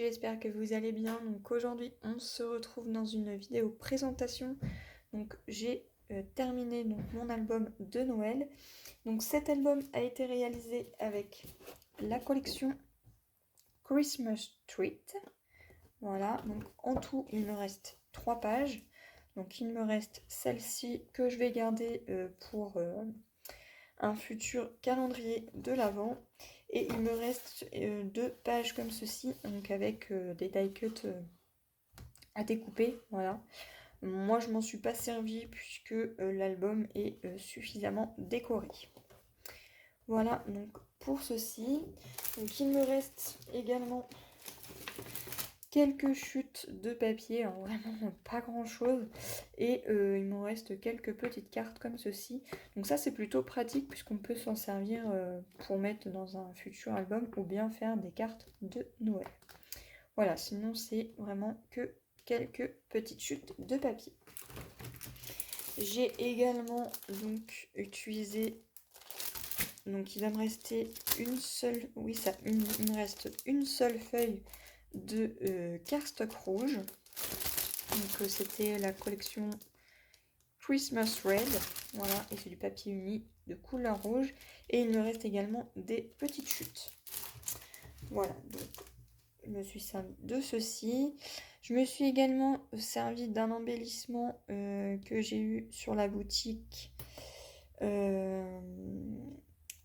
j'espère que vous allez bien. Donc aujourd'hui, on se retrouve dans une vidéo présentation. Donc j'ai terminé mon album de Noël. Donc cet album a été réalisé avec la collection Christmas Treat. Voilà, donc en tout, il me reste 3 pages. Donc il me reste celle-ci que je vais garder pour un futur calendrier de l'Avent. Et il me reste 2 pages comme ceci, donc avec des die cuts à découper, voilà. Moi je m'en suis pas servi puisque l'album est suffisamment décoré. Voilà donc pour ceci. Donc il me reste également quelques chutes de papier, alors vraiment pas grand chose, et il me reste quelques petites cartes comme ceci. Donc ça c'est plutôt pratique puisqu'on peut s'en servir pour mettre dans un futur album ou bien faire des cartes de Noël. Voilà, sinon c'est vraiment que quelques petites chutes de papier. J'ai également donc utilisé, donc il va me rester une seule, oui ça, il me reste une seule feuille de cardstock rouge. Donc c'était la collection Christmas Red, voilà, et c'est du papier uni de couleur rouge. Et il me reste également des petites chutes. Voilà, donc je me suis servi de ceci. Je me suis également servi d'un embellissement que j'ai eu sur la boutique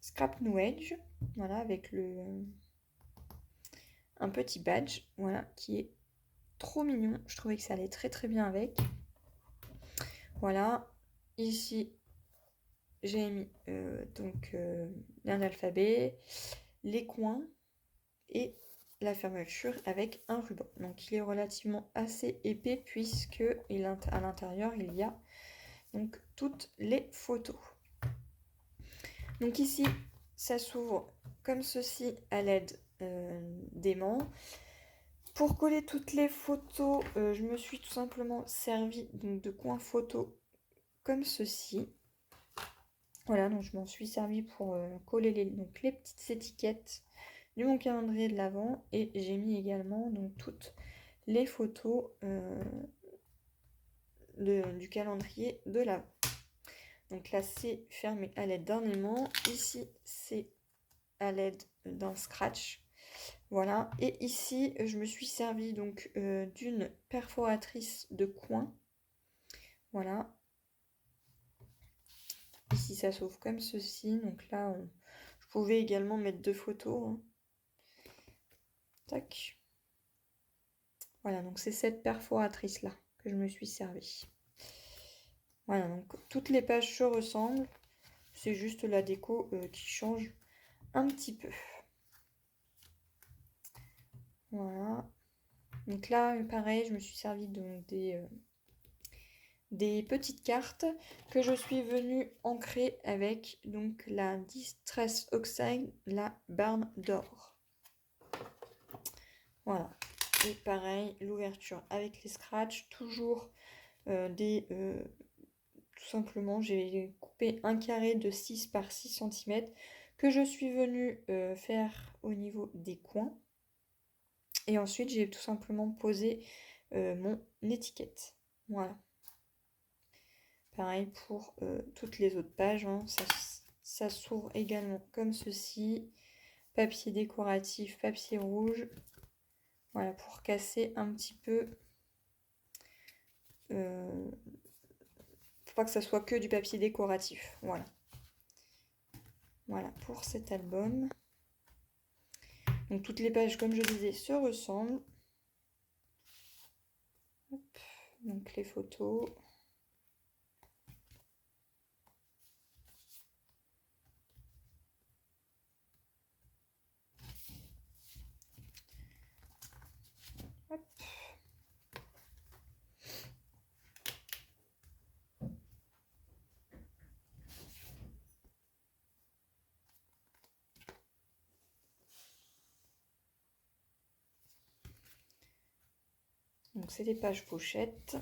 Scrap New Age, voilà, avec un petit badge, voilà, qui est trop mignon. Je trouvais que ça allait très très bien avec. Voilà, ici j'ai mis un alphabet, les coins et la fermeture avec un ruban. Donc il est relativement assez épais puisque à l'intérieur il y a donc toutes les photos. Donc ici ça s'ouvre comme ceci à l'aide d'aimants. Pour coller toutes les photos, je me suis tout simplement servi donc, de coins photos comme ceci. Voilà, donc je m'en suis servi pour coller les petites étiquettes de mon calendrier de l'Avent. Et j'ai mis également donc, toutes les photos du calendrier de l'Avent. Donc là, c'est fermé à l'aide d'un aimant. Ici, c'est à l'aide d'un scratch. Voilà, et ici je me suis servi donc d'une perforatrice de coin. Voilà. Ici ça s'ouvre comme ceci. Donc là je pouvais également mettre 2 photos. Hein. Tac. Voilà, donc c'est cette perforatrice là que je me suis servi. Voilà, donc toutes les pages se ressemblent. C'est juste la déco qui change un petit peu. Voilà. Donc là, pareil, je me suis servi donc des petites cartes que je suis venue ancrer avec donc la Distress Oxide, la Barne d'or. Voilà. Et pareil, l'ouverture avec les scratchs, toujours tout simplement, j'ai coupé un carré de 6 par 6 cm que je suis venue faire au niveau des coins. Et ensuite, j'ai tout simplement posé mon étiquette. Voilà. Pareil pour toutes les autres pages. Hein. Ça s'ouvre également comme ceci. Papier décoratif, papier rouge. Voilà, pour casser un petit peu. Faut pas que ça soit que du papier décoratif. Voilà. Voilà pour cet album. Donc toutes les pages, comme je disais, se ressemblent. Hop. Donc les photos. Hop. Donc c'est des pages pochettes.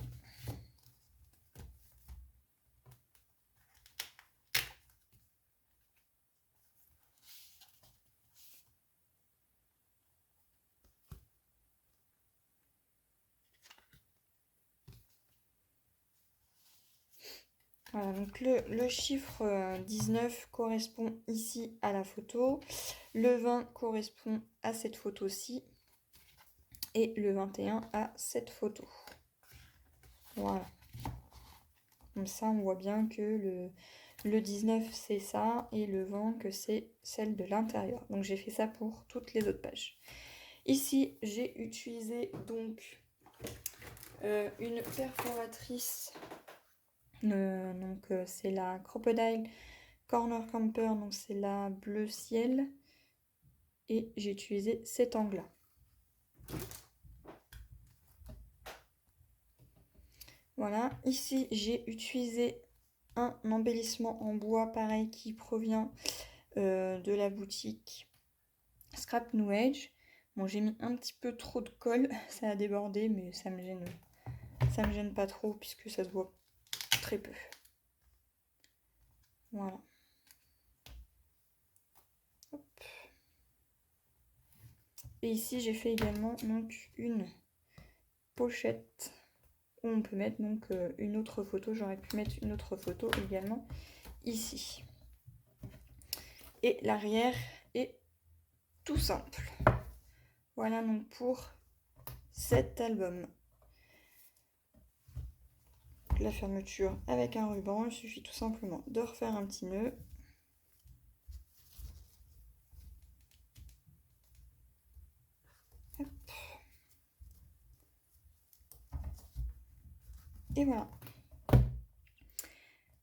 Voilà, donc le chiffre 19 correspond ici à la photo, le 20 correspond à cette photo-ci, et le 21 à cette photo. Voilà. Comme ça, on voit bien que le 19 c'est ça, et le 20 que c'est celle de l'intérieur. Donc j'ai fait ça pour toutes les autres pages. Ici, j'ai utilisé donc une perforatrice. C'est la Crocodile Corner Camper, donc c'est la bleu ciel. Et j'ai utilisé cet angle-là. Voilà, ici j'ai utilisé un embellissement en bois pareil qui provient de la boutique Scrap New Age. Bon, j'ai mis un petit peu trop de colle, ça a débordé, mais ça me gêne pas trop puisque ça se voit très peu. Voilà. Hop. Et ici j'ai fait également donc une pochette où on peut mettre donc une autre photo. J'aurais pu mettre une autre photo également ici. Et l'arrière est tout simple. Voilà donc pour cet album. La fermeture avec un ruban, il suffit tout simplement de refaire un petit nœud. Hop. Et voilà.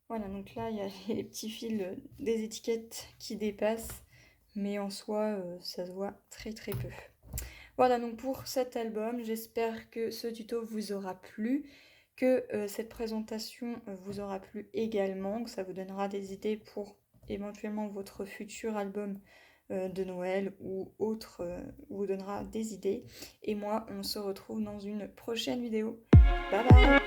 Voilà, donc là il y a les petits fils des étiquettes qui dépassent, mais en soi ça se voit très très peu. Voilà donc pour cet album, j'espère que ce tuto vous aura plu, que cette présentation vous aura plu également, que ça vous donnera des idées pour éventuellement votre futur album de Noël ou autre, vous donnera des idées. Et moi, on se retrouve dans une prochaine vidéo. Bye bye!